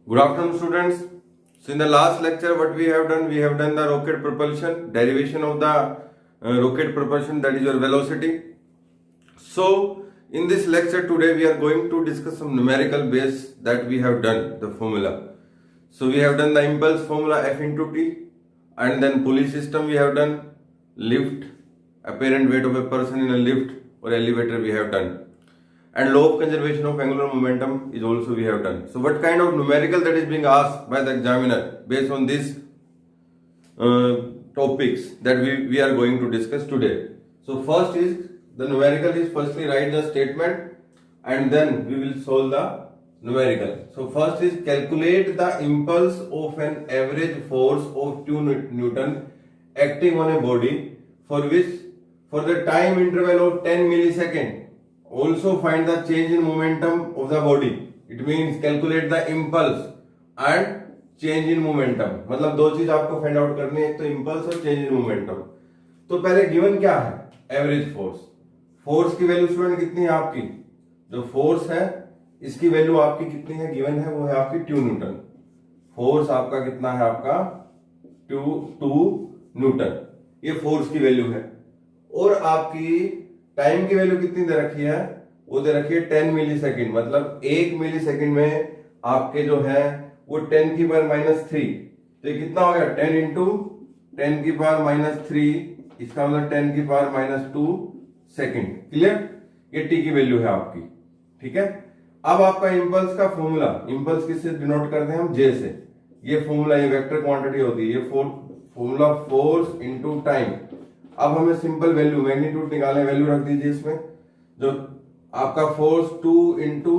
Good afternoon, students. So, in the last lecture, what we have done the rocket propulsion, derivation of the rocket propulsion, that is your velocity. So, in this lecture today, we are going to discuss some numerical base that we have done, the formula. So, we have done the impulse formula F into T, and then pulley system we have done, lift, apparent weight of a person in a lift or elevator we have done. And law of conservation of angular momentum is also we have done. So what kind of numerical that is being asked by the examiner based on these topics that we are going to discuss today. So first is the numerical is firstly write the statement and then we will solve the numerical. So first is calculate the impulse of an average force of 2 Newton acting on a body for the time interval of 10 millisecond. Also find the change in momentum of the body. It means calculate the impulse and change in momentum. मतलब दो चीज आपको find out करनी है, एक तो impulse और change in momentum. तो पहले गिवन क्या है? Average force. फोर्स की वैल्यू स्टूडेंट कितनी है आपकी? जो फोर्स है इसकी वैल्यू आपकी कितनी है? गिवन है वो है आपकी 2 न्यूटन. फोर्स आपका कितना है? आपका 2 न्यूटन. ये फोर्स की वैल्यू है. और आपकी टाइम की वैल्यू कितनी दे रखी है? वो दे रखी है 10 मिली सेकेंड. मतलब 1 मिली सेकेंड में आपके जो है वो 10 की पावर -3. तो ये कितना हो गया? 10 इंटू 10 की पावर -3. इसका मतलब 10 की पावर -2 सेकेंड. क्लियर? ये टी की वैल्यू है आपकी. ठीक है. अब आपका इंपल्स का फॉर्मूला, इंपल्स किससे डिनोट करते हैं हम? जे से. ये फॉर्मूला, ये वेक्टर क्वांटिटी होती है. ये फॉर्मूला फोर्स इंटू टाइम. अब हमें सिंपल वैल्यू मैग्नीट्यूड निकालने, वैल्यू रख दीजिए इसमें. जो आपका फोर्स 2 इंटू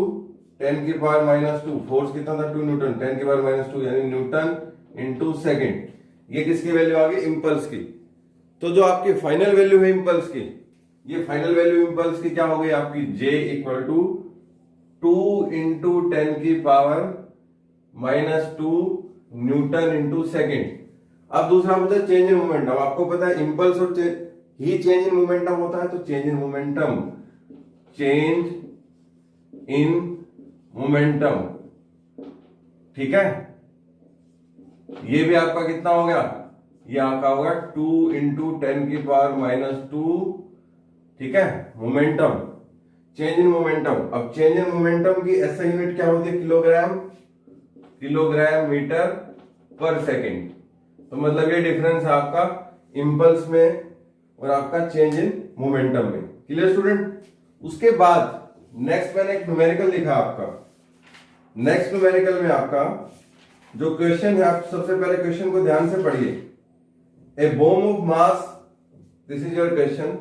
10 की पावर -2. फोर्स कितना था? 2 न्यूटन. 10 की पावर -2 यानी न्यूटन इंटू सेकेंड. ये किसकी वैल्यू आ गई? इंपल्स की. तो जो आपकी फाइनल वैल्यू है इंपल्स की, ये फाइनल वैल्यू इंपल्स की क्या हो गई आपकी? J इक्वल टू 2 इंटू 10 की पावर -2 न्यूटन इंटू सेकेंड. अब दूसरा होता है चेंज इन मोमेंटम. आपको पता है इंपल्स और ही चेंज इन मोमेंटम होता है. तो चेंज इन मोमेंटम, ठीक है. ये भी आपका कितना हो गया? ये आपका होगा 2 इंटू 10 की पावर -2. ठीक है. Momentum, change in momentum. अब चेंज इन मोमेंटम की एसआई यूनिट क्या होती है? किलोग्राम मीटर पर सेकेंड. तो मतलब ये डिफरेंस है आपका इंपल्स में और आपका चेंज इन मोमेंटम में. Clear student? उसके बाद नेक्स्ट मैंने एक न्यूमेरिकल लिखा आपका. नेक्स्ट न्यूमेरिकल में आपका जो क्वेश्चन है, आप सबसे पहले क्वेश्चन को ध्यान से पढ़िए. A bomb of mass, this is your question.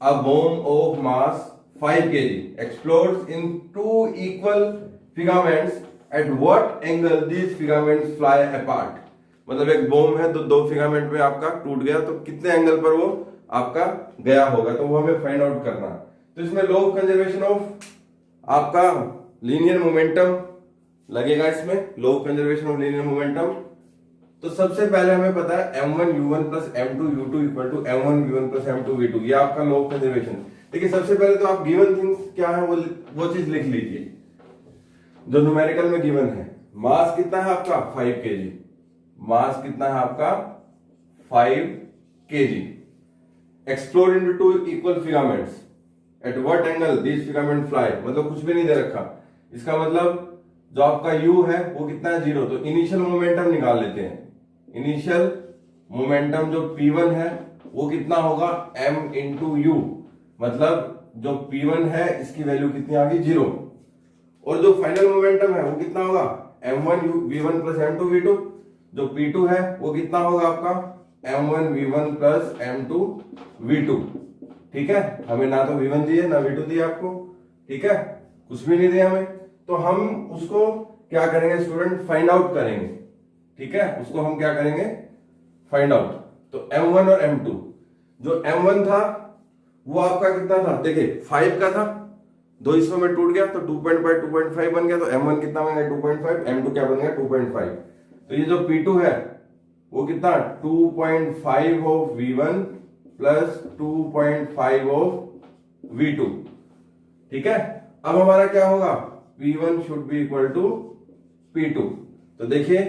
A bomb of mass 5 kg explodes in 2 equal filaments. At what angle these filaments fly apart? मतलब एक बॉम्ब है तो 2 फिलामेंट में आपका टूट गया, तो कितने एंगल पर वो आपका गया होगा, तो वो हमें फाइंड आउट करना. तो इसमें लॉ ऑफ कंजर्वेशन ऑफ आपका लीनियर मोमेंटम लगेगा. इसमें law of conservation of linear momentum. तो सबसे पहले हमें पता है m1 u1 plus m2 u2 equal to m1 v1 plus m2 v2. ये आपका लॉ ऑफ कंजर्वेशन. देखिए सबसे पहले तो आप गिवन थिंग्स क्या है वो चीज लिख लीजिए जो न्यूमेरिकल में गिवन है. मास कितना है आपका? 5 kg. मास कितना है आपका? 5 kg. Explode into 2 equal filaments. At what angle this filament fly. मतलब कुछ भी नहीं दे रखा. इसका मतलब जो आपका u है वो कितना है? 0. तो इनिशियल मोमेंटम निकाल लेते हैं. इनिशियल मोमेंटम जो p1 है वो कितना होगा? m into u. मतलब जो p1 है इसकी वैल्यू कितनी आ गई? 0. और जो फाइनल मोमेंटम है वो कितना होगा? m1 v1 plus m2 v2. जो p2 है वो कितना होगा आपका? m1 v1 plus m2 v2. ठीक है. हमें ना तो v1 दिए ना v2 दिए आपको. ठीक है. कुछ भी नहीं दिया हमें. तो हम उसको क्या करेंगे स्टूडेंट? फाइंड आउट करेंगे. ठीक है. उसको हम क्या करेंगे? Find out. तो m1 और m2, जो m1 था वो आपका कितना था? देखिए 5 का था, 2 हिस्सों में टूट गया तो 2.5 बन गया. तो m1 कितना बन गया? 2.5. m2 क्या बन गया? 2.5. तो ये जो p2 है वो कितना? 2.5 of v1 plus 2.5 of v2. ठीक है. अब हमारा क्या होगा? P1 should be equal to P2. तो देखिए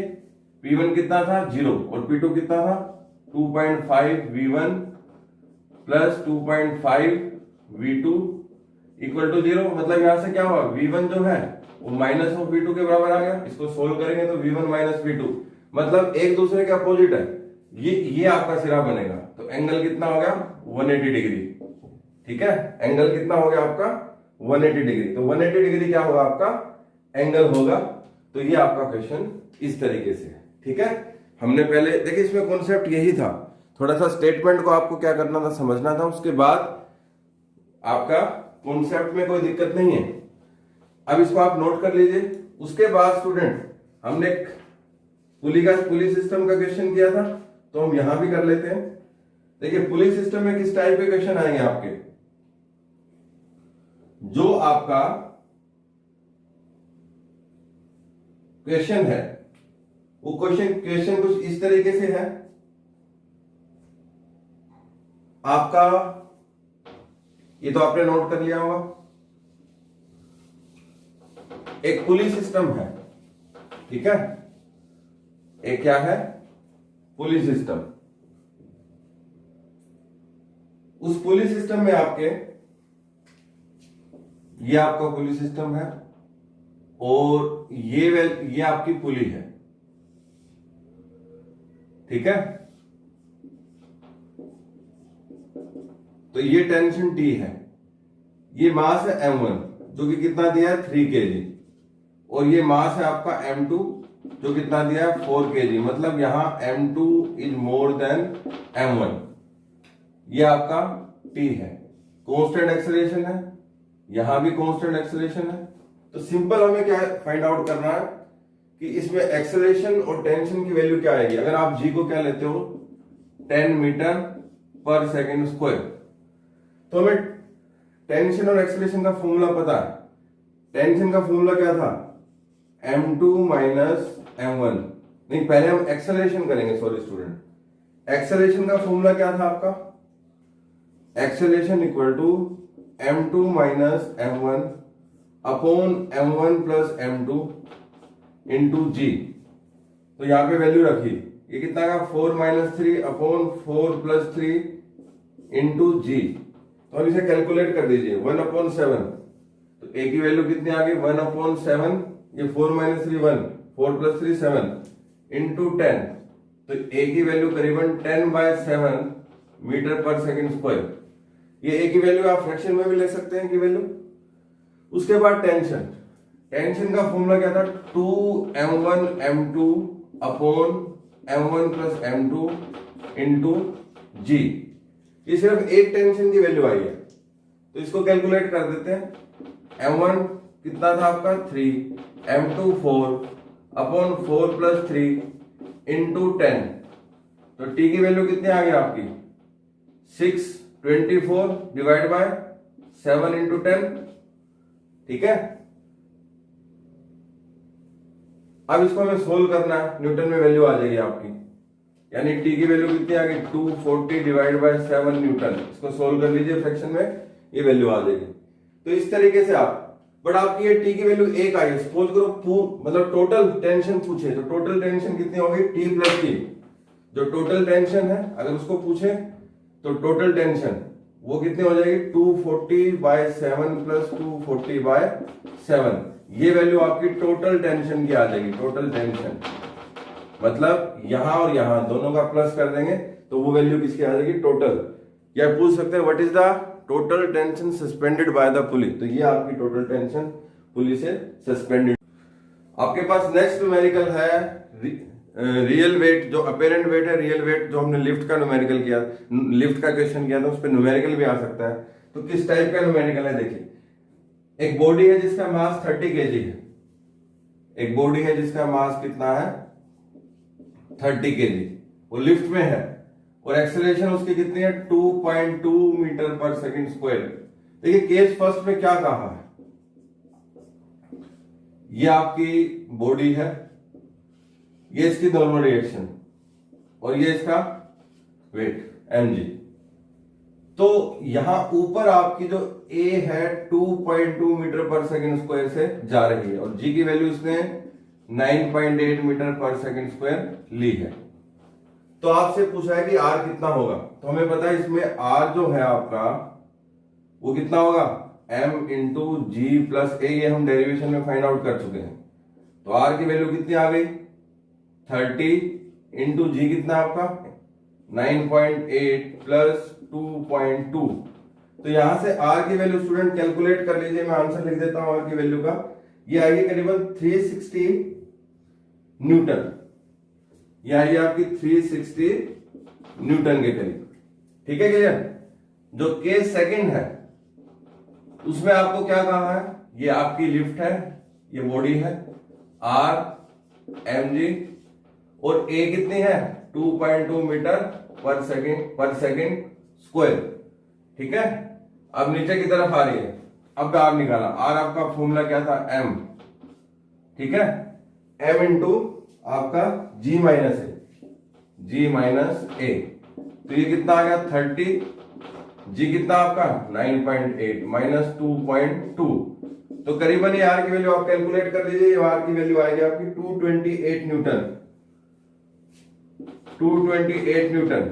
P1 कितना था 0 और P2 कितना था 2.5 V1 plus 2.5 V2 equal to 0। मतलब यहां से क्या हुआ V1 जो है वो माइनस ऑफ V2 के बराबर आ गया। इसको सोल्व करेंगे तो V1 माइनस V2 मतलब एक दूसरे के अपोजिट है। ये आपका सिरा बनेगा। तो एंगल कितना हो गया 180 डिग्री। ठीक है, एंगल कितना हो गया आपका 180 डिग्री। तो 180 डिग्री क्या होगा आपका एंगल होगा। तो ये आपका क्वेश्चन इस तरीके से है। ठीक है, हमने पहले देखिए इसमें कॉन्सेप्ट यही था, थोड़ा सा स्टेटमेंट को आपको क्या करना था समझना था, उसके बाद आपका कॉन्सेप्ट में कोई दिक्कत नहीं है। अब इसको आप नोट कर लीजिए। उसके बाद स्टूडेंट हमने पुली सिस्टम का क्वेश्चन किया था, तो हम यहां भी कर लेते हैं। देखिए पुली सिस्टम में किस टाइप के क्वेश्चन आएंगे आपके, जो आपका क्वेश्चन है वो क्वेश्चन कुछ इस तरीके से है आपका। ये तो आपने नोट कर लिया होगा। एक पुली सिस्टम है, ठीक है, एक क्या है पुली सिस्टम। उस पुली सिस्टम में आपके ये आपका पुली सिस्टम है और ये आपकी पुली है। ठीक है, तो ये टेंशन T है, ये मास है M1 जो कि कितना दिया है 3 kg और ये मास है आपका M2 जो कितना दिया है 4 kg। मतलब यहां M2 is more than M1। ये आपका T है, कांस्टेंट एक्सेलरेशन है, यहां भी कांस्टेंट एक्सेलरेशन है। तो सिंपल हमें क्या फाइंड आउट करना है कि इसमें एक्सेलरेशन और टेंशन की वैल्यू क्या आएगी। अगर आप G को क्या लेते हो 10 मीटर पर सेकेंड स्क्वायर, तो हमें टेंशन और एक्सेलरेशन का फॉर्मूला पता है। टेंशन का फॉर्मूला क्या था M2 माइनस M1। नहीं, पहले हम एक्सेलरेशन करेंगे, सॉरी स्टूडेंट। एक्सेलरेशन का फॉर्मूला क्या था आपका, acceleration equal to M2 minus M1 upon M1 plus M2 into G। तो यहां पे वैल्यू रखी, ये कितना का 4 minus 3 upon 4 plus 3 into G। तो अब इसे कैलकुलेट कर दीजिए 1 अपॉन 7। तो A की वैल्यू कितनी आ गई 1 अपॉन 7, ये 4 माइनस 3 1, 4 प्लस 3 7 इंटू 10। तो A की वैल्यू करीबन 10/7 मीटर पर सेकेंड स्क्वायर। ये A की वैल्यू आप फ्रैक्शन में भी ले सकते हैं की वैल्यू। उसके बाद टेंशन, टेंशन का फॉर्मूला क्या था 2m1 m2 upon m1 plus m2 into G। ये सिर्फ एक टेंशन की वैल्यू आई है, तो इसको कैलकुलेट कर देते हैं। m1 कितना था आपका 3, m2 4 अपॉन 4 प्लस 3 इंटू 10। तो T की वैल्यू कितनी आ गई आपकी 624 डिवाइड बाय 7 इंटू 10। ठीक है, अब इसको हमें सोल्व करना है, न्यूटन में वैल्यू आ जाएगी आपकी, यानी T की वैल्यू कितनी आ गई 240 डिवाइड बाय 7 न्यूटन। इसको सोल्व कर लीजिए फ्रैक्शन में, ये वैल्यू आ जाएगी। तो इस तरीके से आप, बट आपकी ये T की वैल्यू 1 आई, सपोज करो मतलब टोटल टेंशन पूछे तो टोटल टेंशन कितनी होगी T प्लस T। जो टोटल टेंशन है अगर उसको पूछे तो टोटल टेंशन वो कितनी हो जाएगी 240/7 प्लस 240/7। ये वैल्यू आपकी टोटल टेंशन की आ जाएगी। टोटल टेंशन मतलब यहां और यहां दोनों का प्लस कर देंगे तो वो वैल्यू किसकी आ जाएगी टोटल। या पूछ सकते हैं what is the total tension suspended by the पुली। तो ये आपकी टोटल टेंशन पुली से सस्पेंडेड। आपके पास नेक्स्ट न्यूमेरिकल है रियल वेट, जो अपेरेंट वेट है रियल वेट, जो हमने लिफ्ट का न्यूमेरिकल किया, लिफ्ट का क्वेश्चन किया था, उस पर न्यूमेरिकल भी आ सकता है। तो किस टाइप का न्यूमेरिकल है देखिए, एक बॉडी है जिसका मास 30 kg है, एक बॉडी है जिसका मास कितना है 30 kg, वो लिफ्ट में है और एक्सेलरेशन उसकी कितनी है 2.2 मीटर पर सेकेंड स्क्वायर। देखिए केस फर्स्ट में क्या कहा है, ये आपकी बॉडी है, ये इसकी नॉर्मल रिएक्शन और ये इसका वेट mg। तो यहां ऊपर आपकी जो A है 2.2 मीटर पर सेकेंड स्क्वायर से जा रही है और G की वैल्यू इसने 9.8 मीटर पर सेकंड स्क्वायर ली है। तो आपसे पूछा है कि आर कितना होगा, तो हमें पता है इसमें आर जो है आपका वो कितना होगा, m इंटू जी प्लस ए, ये हम डेरिवेशन में फाइंड आउट कर चुके हैं। तो आर की वैल्यू कितनी आ गई, 30 इंटू जी कितना आपका 9.8 प्लस 2.2। तो यहां से आर की वैल्यू स्टूडेंट कैलकुलेट कर लीजिए, मैं आंसर लिख देता हूं आर की वैल्यू का। ये आएगी करीबन 360 न्यूटन, ये आएगी आपकी 360 न्यूटन के करीब। ठीक है क्लियर। जो केस सेकंड है उसमें आपको क्या कहा है, ये आपकी लिफ्ट है, ये बॉडी है आर एम जी, और ए कितनी है 2.2 मीटर पर सेकेंड स्क्वायर। ठीक है। अब नीचे की तरफ आ रही है, अब आर निकाला, आर आपका फॉर्मूला क्या था एम, ठीक है, एम इंटू आपका जी माइनस ए, तो ये कितना आ गया 30, जी कितना आपका 9.8 माइनस 2.2, तो करीबन ये आर की वैल्यू आप कैलकुलेट कर लीजिए, ये आर की वैल्यू आएगी आपकी 228 न्यूटन, 228 न्यूटन।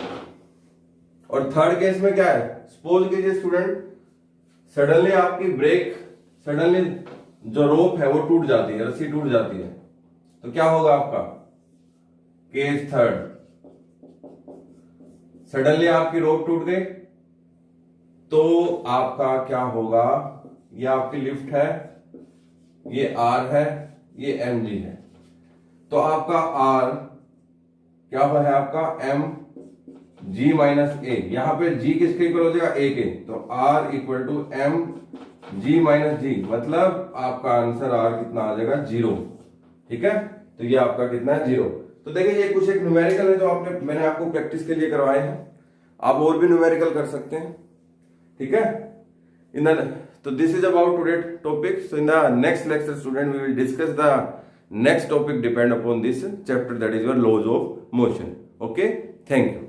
और थर्ड केस में क्या है, सपोज कीजिए स्टूडेंट सडनली आपकी ब्रेक, सडनली जो रोप है वो टूट जाती है, रस्सी टूट जाती है, तो क्या होगा आपका केस थर्ड, सडनली आपकी रोप टूट गई तो आपका क्या होगा, ये आपकी लिफ्ट है, ये आर है, ये एम जी है, तो आपका आर क्या है आपका एम जी माइनस ए, यहां पे जी किसके इक्वल हो जाएगा ए के, तो R equal to M G minus G, मतलब आपका आंसर आर कितना आ जाएगा 0। ठीक है, तो ये आपका कितना है 0। तो देखिए ये कुछ एक न्यूमेरिकल है जो मैंने आपको प्रैक्टिस के लिए करवाए हैं, आप और भी न्यूमेरिकल कर सकते हैं। ठीक है, तो this is about today topic. So in the next lecture student we will discuss the next topic depend upon this chapter, that is your laws of motion. Okay, thank you.